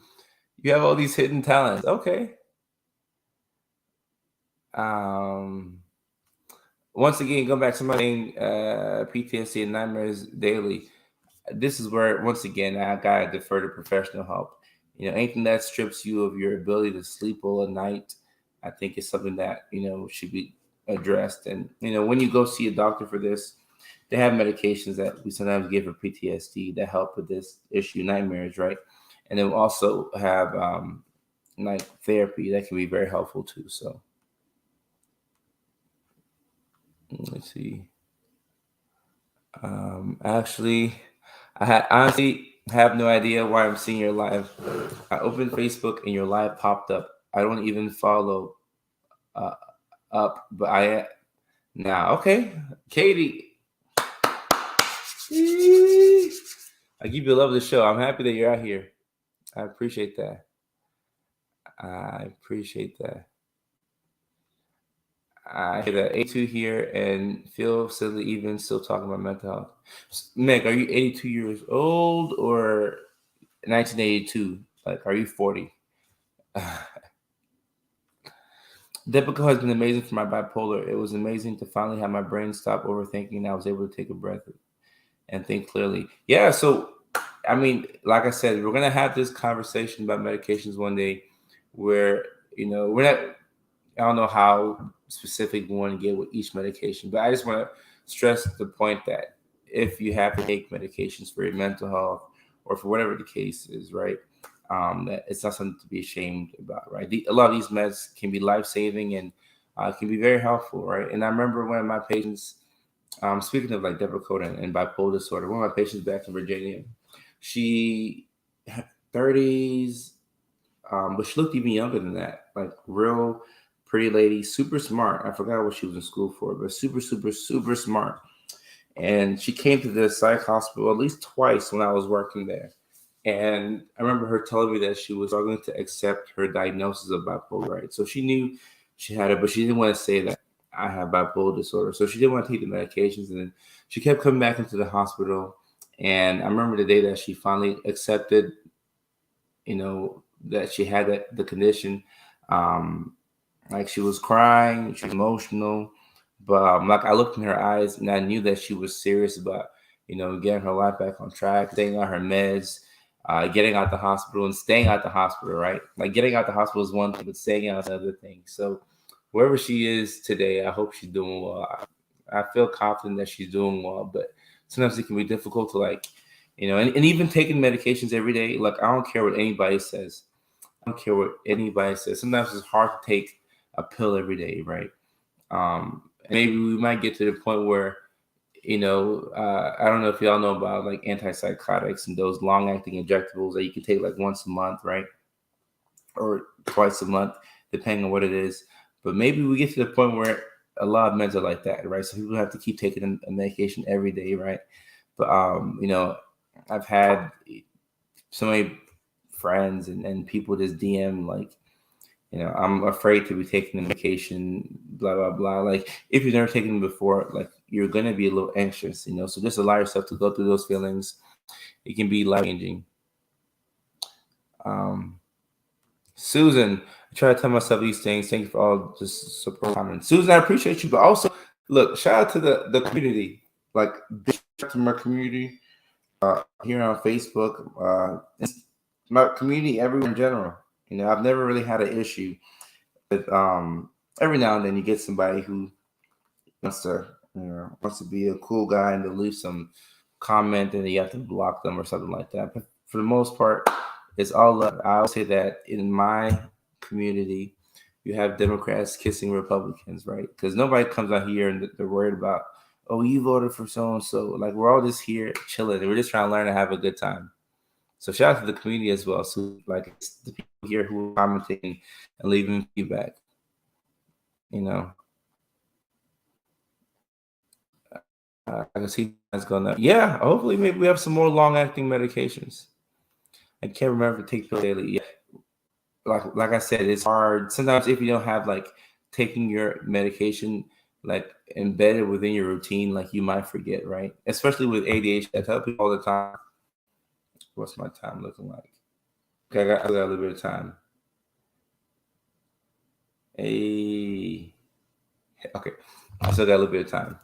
you have all these hidden talents. Okay. Once again, going back to my thing, PTSD and nightmares daily. This is where, once again, I gotta defer to professional help. Anything that strips you of your ability to sleep all at night, I think is something that should be addressed. And when you go see a doctor for this, they have medications that we sometimes give for PTSD that help with this issue, nightmares, right? And then we also have night therapy that can be very helpful too. So let's see. Actually, I honestly have no idea why I'm seeing your live. I opened Facebook and your live popped up. I don't even follow up, but I now. Okay, Katie. I give you love of the show. I'm happy that you're out here. I appreciate that. I appreciate that. I hear that 82 here and feel silly even still talking about mental health. Meg, are you 82 years old or 1982? Like, are you 40? Depakote has been amazing for my bipolar. It was amazing to finally have my brain stop overthinking and I was able to take a breath and think clearly. Yeah, so I mean, like I said, we're gonna have this conversation about medications one day where, we're not, I don't know how specific we want to get with each medication, but I just want to stress the point that if you have to take medications for your mental health or for whatever the case is, right, that it's not something to be ashamed about, right? A lot of these meds can be life-saving and can be very helpful, right? And I remember one of my patients, speaking of like Depakote and bipolar disorder, one of my patients back in Virginia, she had 30s, but she looked even younger than that, like real pretty lady, super smart. I forgot what she was in school for, but super, super, super smart. And she came to the psych hospital at least twice when I was working there. And I remember her telling me that she was struggling to accept her diagnosis of bipolar, right? So she knew she had it, but she didn't want to say that I have bipolar disorder. So she didn't want to take the medications. And then she kept coming back into the hospital. And I remember the day that she finally accepted, that she had the condition. Like she was crying, she was emotional, but like I looked in her eyes and I knew that she was serious about, getting her life back on track, staying on her meds, getting out the hospital and staying out the hospital, right? Like getting out the hospital is one thing, but staying out is another thing. So wherever she is today, I hope she's doing well. I feel confident that she's doing well, but sometimes it can be difficult to and even taking medications every day. Like I don't care what anybody says. I don't care what anybody says. Sometimes it's hard to take a pill every day, right? Maybe we might get to the point where, I don't know if y'all know about like antipsychotics and those long-acting injectables that you can take like once a month, right? or twice a month, depending on what it is. But maybe we get to the point where a lot of meds are like that, right? So people have to keep taking a medication every day, right? But I've had so many friends and people just DM like, I'm afraid to be taking the medication, blah blah blah. Like if you've never taken them before, like you're gonna be a little anxious, So just allow yourself to go through those feelings. It can be life changing. Susan, I try to tell myself these things. Thank you for all this support comments. Susan, I appreciate you, but also look, shout out to the community. Like big shout out to my community here on Facebook, my community everywhere in general. I've never really had an issue with every now and then you get somebody who wants to wants to be a cool guy and to leave some comment and you have to block them or something like that. But for the most part, it's all love. I always say that in my community, you have Democrats kissing Republicans, right? Because nobody comes out here and they're worried about, oh, you voted for so and so. Like we're all just here chilling. We're just trying to learn to have a good time. So shout out to the community as well. So like it's the people here who are commenting and leaving feedback. I can see that's going up. Yeah, hopefully maybe we have some more long-acting medications. I can't remember to take pills daily. Yeah, like I said, it's hard. Sometimes if you don't have like taking your medication like embedded within your routine, like you might forget, right? Especially with ADHD. I tell people all the time, what's my time looking like? Okay, I got a little bit of time. Okay, I still got a little bit of time.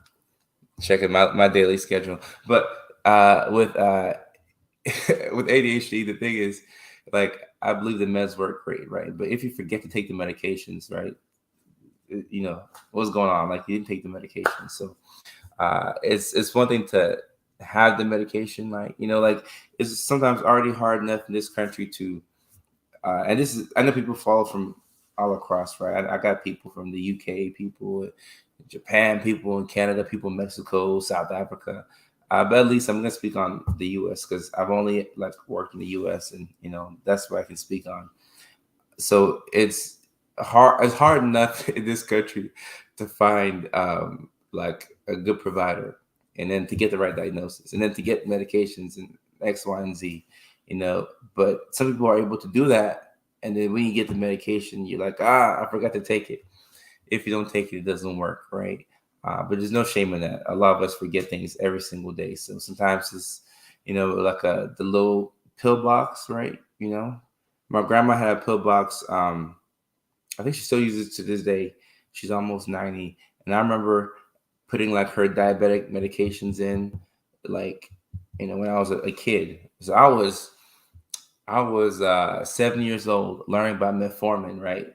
Checking my daily schedule, but with with ADHD, the thing is, like, I believe the meds work great, right? But if you forget to take the medications, right, what's going on? Like, you didn't take the medication, so it's one thing to have the medication, like, like it's sometimes already hard enough in this country to, and this is I know people follow from all across, right? I got people from the UK, people Japan, people in Canada, people in Mexico, South Africa. But at least I'm gonna speak on the U.S. because I've only like worked in the U.S. and that's what I can speak on. So it's hard. It's hard enough in this country to find like a good provider, and then to get the right diagnosis, and then to get medications and X, Y, and Z. But some people are able to do that, and then when you get the medication, you're like, I forgot to take it. If you don't take it, it doesn't work, right? But there's no shame in that. A lot of us forget things every single day. So sometimes it's, like the little pill box, right? My grandma had a pill box. I think she still uses it to this day. She's almost 90. And I remember putting like her diabetic medications in, like, when I was a kid. So I was 7 years old learning about metformin, right?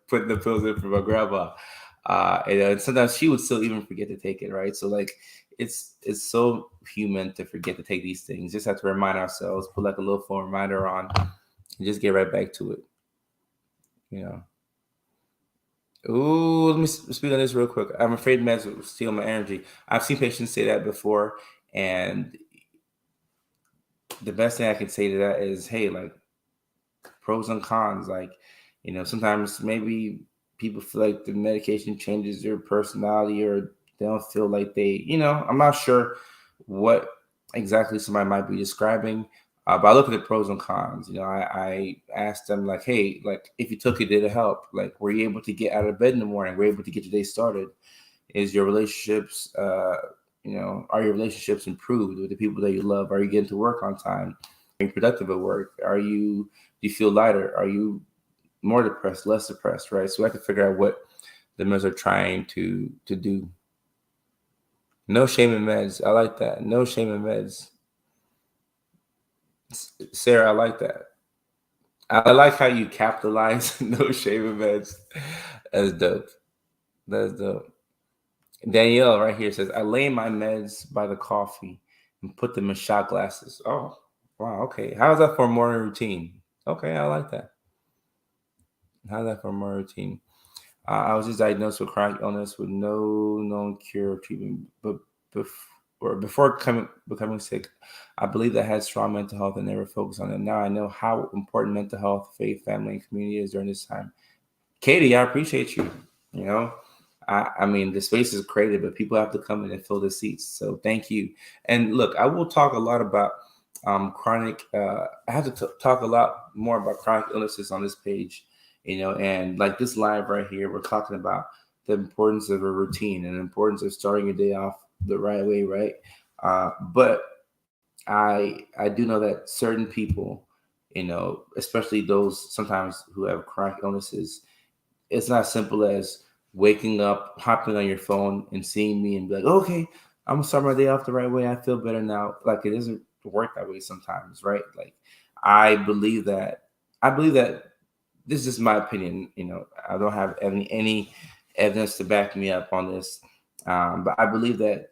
Putting the pills in for my grandma. And sometimes she would still even forget to take it, right? So like it's so human to forget to take these things. Just have to remind ourselves, put like a little phone reminder on, and just get right back to it. Ooh, let me speak on this real quick. I'm afraid meds will steal my energy. I've seen patients say that before, and the best thing I can say to that is, hey, like pros and cons. Like, sometimes maybe people feel like the medication changes their personality or they don't feel like I'm not sure what exactly somebody might be describing. But I look at the pros and cons. I asked them like, hey, like if you took it, did it help? Like, were you able to get out of bed in the morning? Were you able to get your day started? Is your relationships, are your relationships improved with the people that you love? Are you getting to work on time? Are you productive at work? Do you feel lighter? Are you more depressed, less depressed, right? So we have to figure out what the meds are trying to do. No shame in meds. I like that. No shame in meds. Sarah, I like that. I like how you capitalize no shame in meds. That's dope. That's dope. Danielle right here says, I lay my meds by the coffee and put them in shot glasses. Oh, wow. Okay. How's that for a morning routine? Okay, I like that. How's that for a morning routine? I was just diagnosed with chronic illness with no known cure or treatment. But or before becoming sick, I believe I had strong mental health and never focused on it. Now I know how important mental health, faith, family, and community is during this time. Katie, I appreciate you. You know, I mean, the space is created, but people have to come in and fill the seats. So thank you. And look, I will talk a lot about chronic. I have to talk a lot more about chronic illnesses on this page. And like this live right here, we're talking about the importance of a routine and the importance of starting your day off the right way, right? But I do know that certain people, especially those sometimes who have chronic illnesses, it's not simple as waking up, hopping on your phone, and seeing me and be like, okay, I'm gonna start my day off the right way. I feel better now. Like it doesn't work that way sometimes, right? Like I believe that I believe that this is my opinion. I don't have any evidence to back me up on this, but I believe that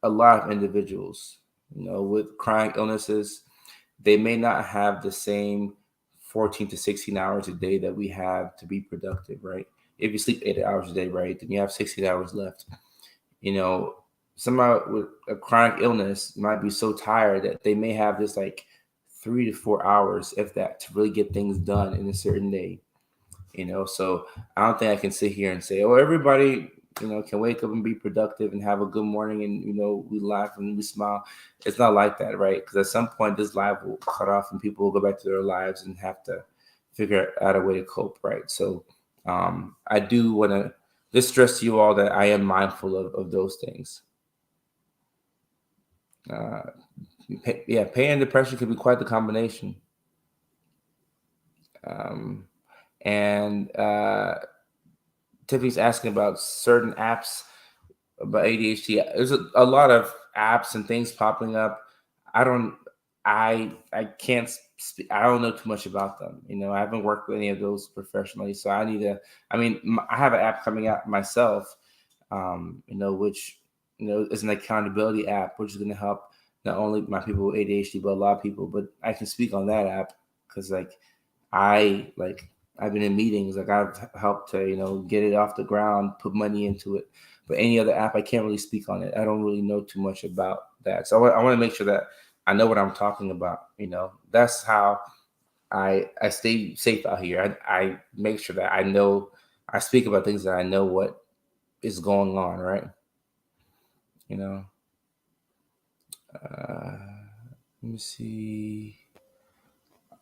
a lot of individuals, with chronic illnesses, they may not have the same 14 to 16 hours a day that we have to be productive, right? If you sleep 8 hours a day, right, then you have 16 hours left. You know, somebody with a chronic illness might be so tired that they may have this like 3 to 4 hours, if that, to really get things done in a certain day. So I don't think I can sit here and say, oh, everybody, can wake up and be productive and have a good morning and, we laugh and we smile. It's not like that, right? Because at some point this live will cut off and people will go back to their lives and have to figure out a way to cope, right? So I do want to just stress to you all that I am mindful of those things. Pain and depression can be quite the combination. And Tiffany's asking about certain apps about ADHD. There's a lot of apps and things popping up. I can't speak. I don't know too much about them. I haven't worked with any of those professionally, so I need to. I mean, I have an app coming out myself, which is an accountability app, which is going to help not only my people with ADHD, but a lot of people. But I can speak on that app because, I've been in meetings, I've helped to, get it off the ground, put money into it. But any other app, I can't really speak on it. I don't really know too much about that. So I want to make sure that I know what I'm talking about. That's how I stay safe out here. I make sure that I speak about things that I know what is going on, right? Let me see.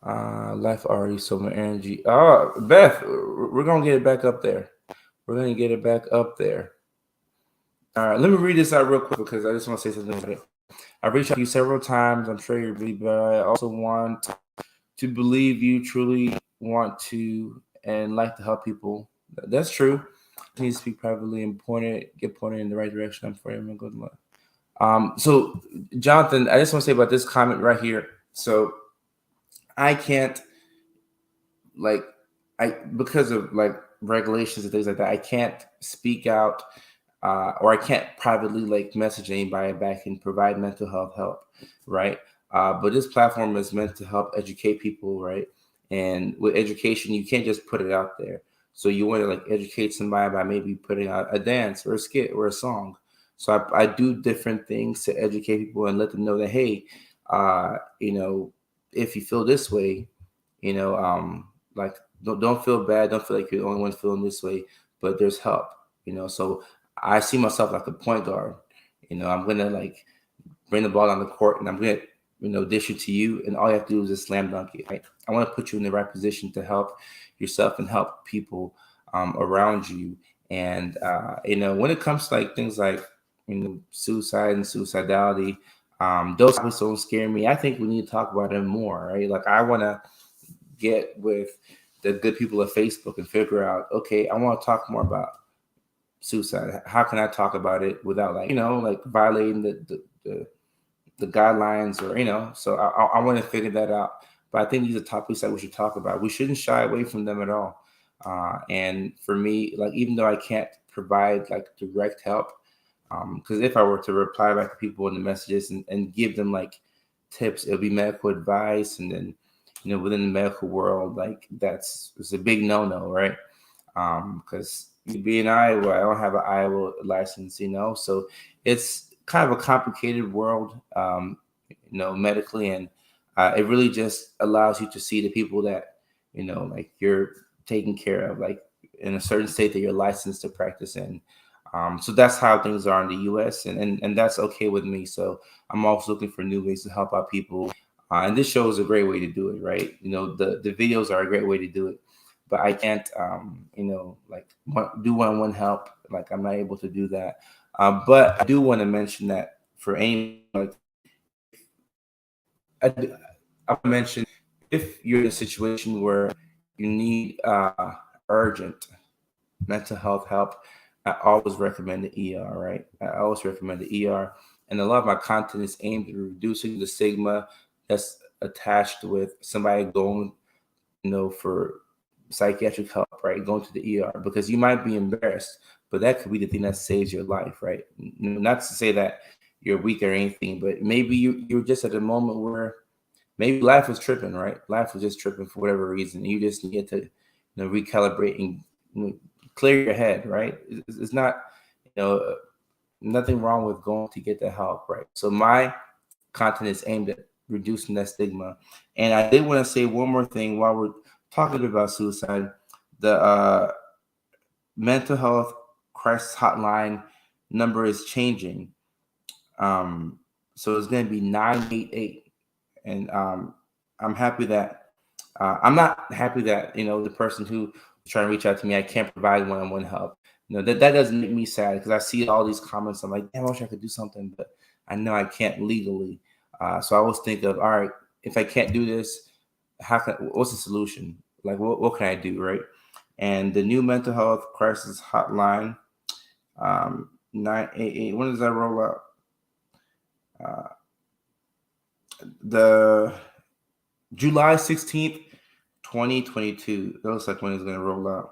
Life already so much energy. Oh, Beth, we're gonna get it back up there. We're gonna get it back up there. All right, let me read this out real quick because I just want to say something about it. I've reached out to you several times. I'm sure you're busy, but I also want to believe you truly want to and like to help people. That's true. I need to speak privately and get pointed in the right direction. I'm afraid I'm gonna go to my. So Jonathan, I just want to say about this comment right here. So I can't because of regulations and things like that, I can't speak out or I can't privately message anybody back and provide mental health help, right? But this platform is meant to help educate people, right? And with education, you can't just put it out there. So you want to educate somebody by maybe putting out a dance or a skit or a song. So I do different things to educate people and let them know that, hey, if you feel this way, don't feel bad. Don't feel like you're the only one feeling this way, but there's help, So I see myself like a point guard. I'm going to bring the ball on the court and I'm going to, dish it to you. And all you have to do is just slam dunk it. Right? I want to put you in the right position to help yourself and help people around you. And, when it comes to things like, suicide and suicidality, those topics don't scare me. I think we need to talk about them more, right? I want to get with the good people of Facebook and figure out, okay, I want to talk more about suicide. How can I talk about it without violating the guidelines or, so I want to figure that out. But I think these are topics that we should talk about. We shouldn't shy away from them at all. And for me, even though I can't provide direct help, because if I were to reply back to people in the messages and give them tips, it'll be medical advice. And then, within the medical world, it's a big no-no, right? Because being in Iowa, I don't have an Iowa license, so it's kind of a complicated world, medically, and it really just allows you to see the people that like you're taking care of, like in a certain state that you're licensed to practice in. So that's how things are in the U.S. and that's okay with me. So I'm also looking for new ways to help out people, and this show is a great way to do it, right? The videos are a great way to do it, but I can't, like do one-on-one help. Like I'm not able to do that. But I do want to mention that for any, like, I, I mentioned if you're in a situation where you need urgent mental health help, I always recommend the ER, right? I always recommend the ER. And a lot of my content is aimed at reducing the stigma that's attached with somebody going, for psychiatric help, right? Going to the ER because you might be embarrassed, but that could be the thing that saves your life, right? Not to say that you're weak or anything, but maybe you're just at a moment where maybe life was tripping, right? Life was just tripping for whatever reason. You just need to, recalibrate and clear your head, right? It's not, you know, nothing wrong with going to get the help, right? So my content is aimed at reducing that stigma. And I did want to say one more thing while we're talking about suicide. The mental health crisis hotline number is changing. So it's going to be 988. And I'm happy that I'm not happy that the person who is trying to reach out to me, I can't provide one-on-one help. That doesn't make me sad because I see all these comments. I'm like, damn, I wish I could do something, but I know I can't legally. So I always think of, all right, if I can't do this, what's the solution? Like, what can I do, right? And the new mental health crisis hotline, 988. When does that roll out? The July 16th, 2022. That looks like when it's going to roll out.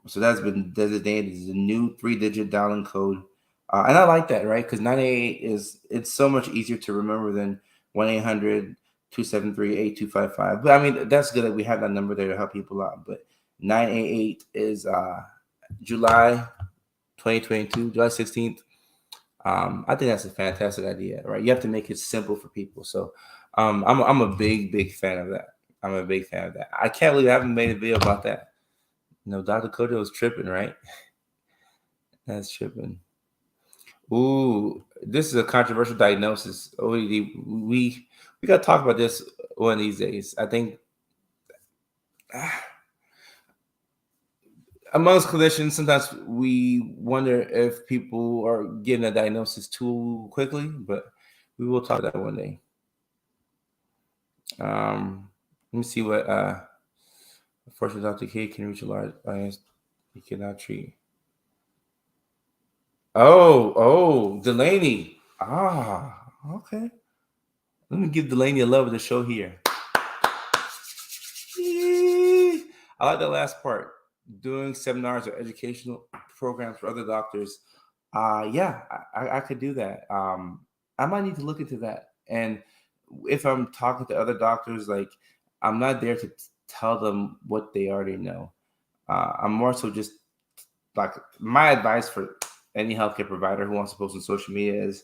So that's been designated as a new 3-digit dialing code. And I like that, right? Because 988 it's so much easier to remember than 1-800-273-8255. But I mean, that's good that we have that number there to help people out. But 988 is July 2022, July 16th. I think that's a fantastic idea, right? You have to make it simple for people. So I'm a big fan of that. I'm a big fan of that. I can't believe I haven't made a video about that. Dr. Kojo was tripping, right? That's tripping. Ooh, this is a controversial diagnosis. OED. We got to talk about this one of these days. I think amongst clinicians, sometimes we wonder if people are getting a diagnosis too quickly, but we will talk about that one day. Let me see what unfortunately Dr. K can reach a large audience. He cannot treat. Oh, Delaney. Okay. Let me give Delaney a love of the show here. I like the last part. Doing seminars or educational programs for other doctors. Yeah, I could do that. I might need to look into that. And if I'm talking to other doctors, like I'm not there to tell them what they already know. I'm more so just like my advice for any healthcare provider who wants to post on social media is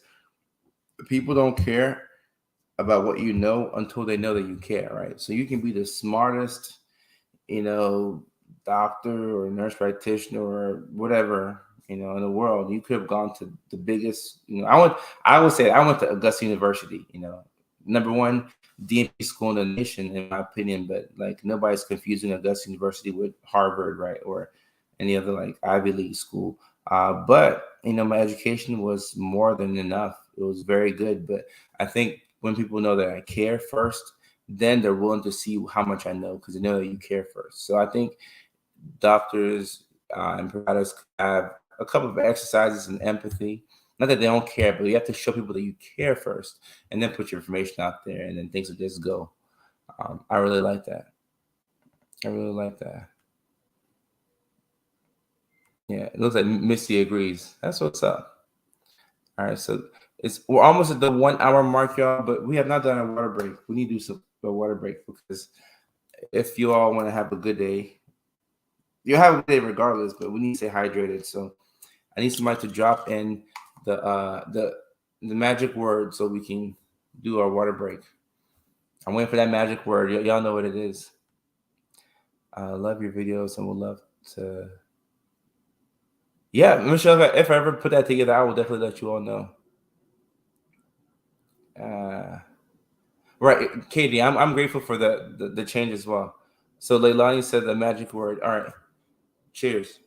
people don't care about what you know until they know that you care, right? So you can be the smartest, doctor or nurse practitioner or whatever, in the world. You could have gone to the biggest, I would say I went to Augusta University, number one DNP school in the nation, in my opinion, but like nobody's confusing Augusta University with Harvard, right? Or any other like Ivy League school. But my education was more than enough. It was very good. But I think when people know that I care first, then they're willing to see how much I know because they know that you care first. So I think doctors and providers have a couple of exercises and empathy. Not that they don't care, but you have to show people that you care first, and then put your information out there, and then things will just go. I really like that. I really like that. Yeah, it looks like Misty agrees. That's what's up. All right, so we're almost at the 1 hour mark, y'all, but we have not done a water break. We need to do a water break because if you all want to have a good day, you'll have a good day regardless, but we need to stay hydrated. So I need somebody to drop in the magic word so we can do our water break. I'm waiting for that magic word. Y'all know what it is. I love your videos and would love to. Yeah, Michelle, if I ever put that together, I will definitely let you all know. Right, Katie, I'm grateful for the change as well. So Leilani said the magic word. All right, cheers.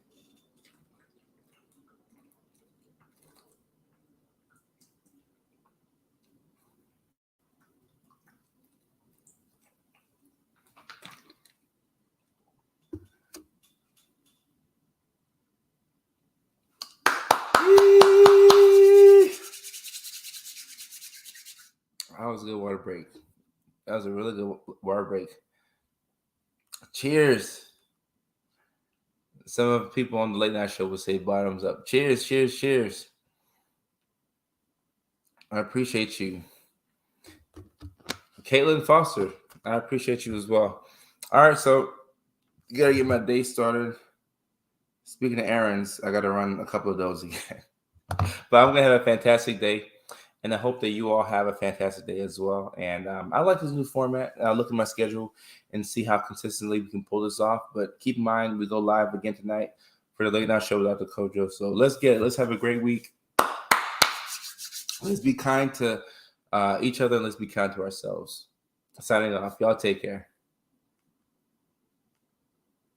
That was a good water break. That was a really good water break. Cheers. Some of the people on the late night show will say bottoms up. Cheers, cheers, cheers. I appreciate you. Caitlin Foster, I appreciate you as well. All right, so you gotta get my day started. Speaking of errands, I gotta run a couple of those again. But I'm gonna have a fantastic day, and I hope that you all have a fantastic day as well. And I like this new format. I'll look at my schedule and see how consistently we can pull this off. But keep in mind, we go live again tonight for the late night show without the Kojo. So let's have a great week. Let's be kind to each other, and let's be kind to ourselves. Signing off. Y'all take care.